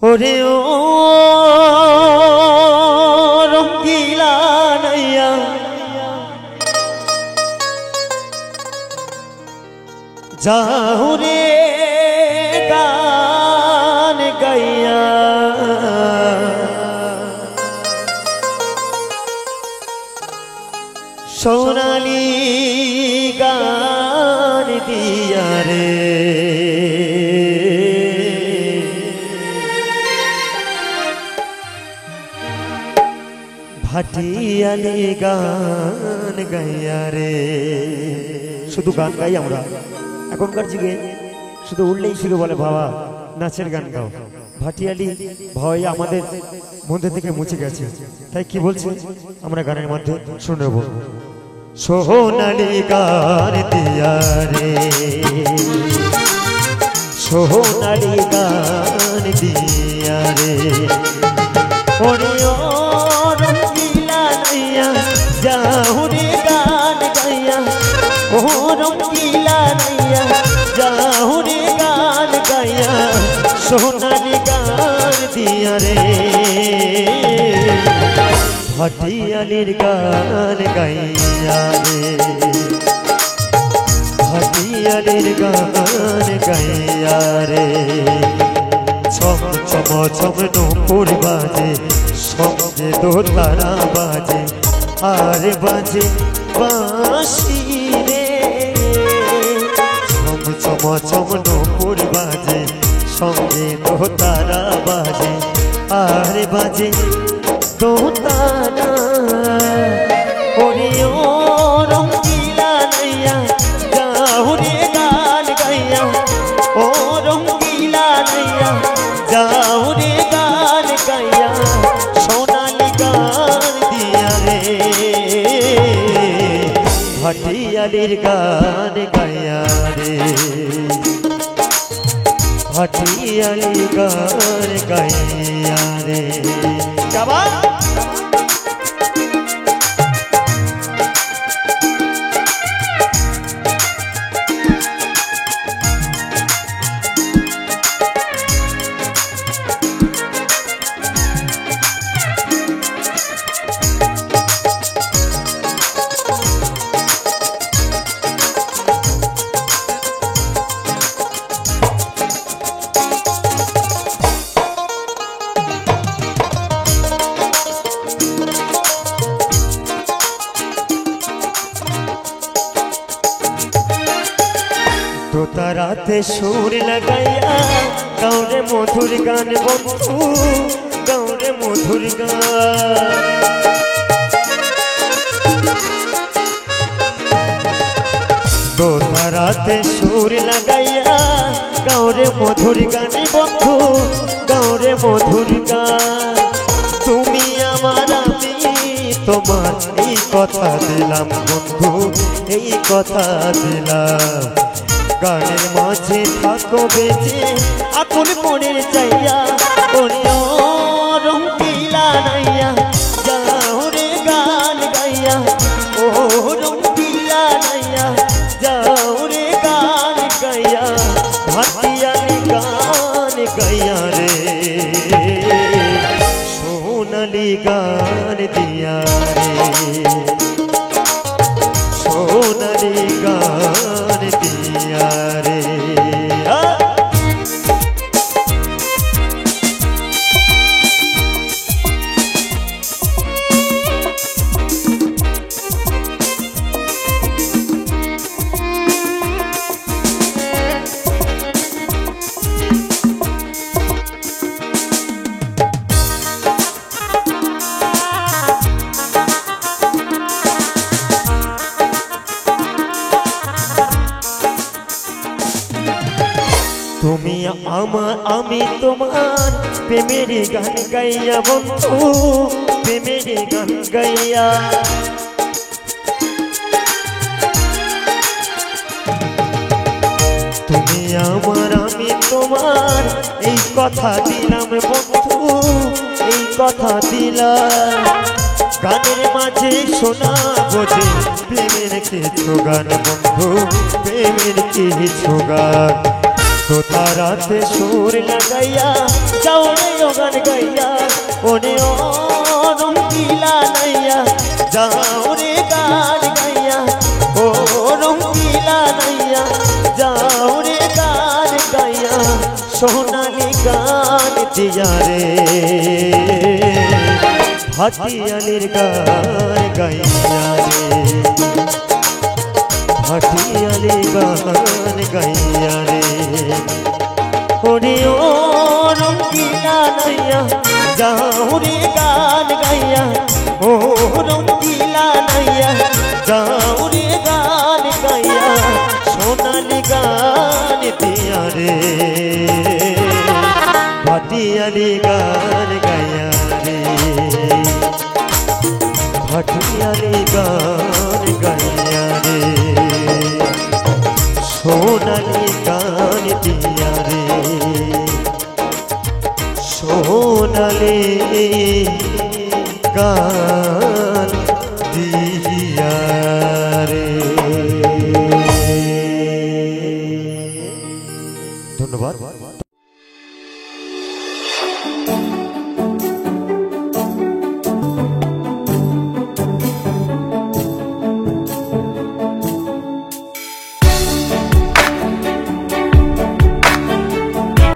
ওরে ও রঙ্গিলা নাইয়া যাও রে গান গাইয়া সোনালি গান দিয়া রে ভাটিয়ালি গান গাইয়া রে। শুধু গান গাই আমরা, এখনকার যুগে শুধু উঠলেই শুধু বলে বাবা নাচের গান গাও। ভাটিয়ালি ভয় আমাদের মধ্যে থেকে মুছে গেছে, তাই কি বলছে আমরা গানের মধ্যে শুনব। সোনালি গান দিয়া রে, সোনালি গান দিয়া রে, ওরে ও রঙ্গিলা নাইয়া যাও রে গান গাইয়া, ও রঙ্গিলা নাইয়া যাও রে গান গাইয়া, সোনালি গান দিয়া রে ভাটিয়ালির গান গাইয়া রে, ভাটিয়ালির গান গাইয়া রে। ছম ছম ছম নূপুর বাজে, সঙ্গে দোতারা বাজে, আর বাজে বাঁশি রে। ছম ছম ছম নূপুর বাজে, সঙ্গে দোতারা বাজে, আর বাজে দোতারা। ওরে ও রঙ্গিলা নাইয়া যাও রে গান গাইয়া, ও রঙ্গিলা নাইয়া যাও রে গান গাইয়া, সোনালি গান দিয়া রে ভাটিয়ালির গান গাইয়া রে, ভাটিয়ালি গান গাইয়া রে। যাবা তোতারাতে সুর লাগাইয়া গাওরে মধুর গান বন্ধু, গাওরে মধুর গান। তোতারাতে সুর লাগাইয়া গাওরে মধুর গান বন্ধু, গাওরে মধুর গান। তুমি আমার আমি তোমার এই কথা দিলাম বন্ধু, এই কথা দিলাম। গানের মাঝে থাকো বেঁচে আকুল মনের চাইয়া, ওরে ও রঙ্গিলা নাইয়া যাও রে গান গাইয়া, ও রঙ্গিলা নাইয়া যাও রে গান গাইয়া, ভাটিয়ালি গান গাইয়া রে সোনালি গান দিয়া রে, সোনালি গান দিয়া রে। তুমি আমার আমি তোমার প্রেমের গান গাইয়া বন্ধু, প্রেমের গান গাইয়া। তুমি আমার আমি তোমার এই কথা দিলাম বন্ধু, এই কথা দিলাম। গানের মাঝে শোনা বোঝে প্রেমের কিছু গান বন্ধু, প্রেমের কিছু গান। তোতারাতে সুর লাগাইয়া যাও রে গান গাইয়া ওরে ও রঙ্গিলা নাইয়া যাও রে গান গাইয়া ও রঙ্গিলা নাইয়া যাও রে গান গাইয়া সোনালি গান দিয়া রে ভাটিয়ালির গান গাইয়া রে ভাটিয়ালি গান গাইয়া রে ওরে ও রঙ্গিলা নাইয়া যাও রে গান গাইয়া ও রঙ্গিলা নাইয়া যাও রে গান গাইয়া সোনালি গান দিয়া রে ভাটিয়ালি গান গাইয়া রে ভাটিয়ালি গান গাইয়া রে সোনালি গান দিয়া রে সোনালি গান দিয়া রে।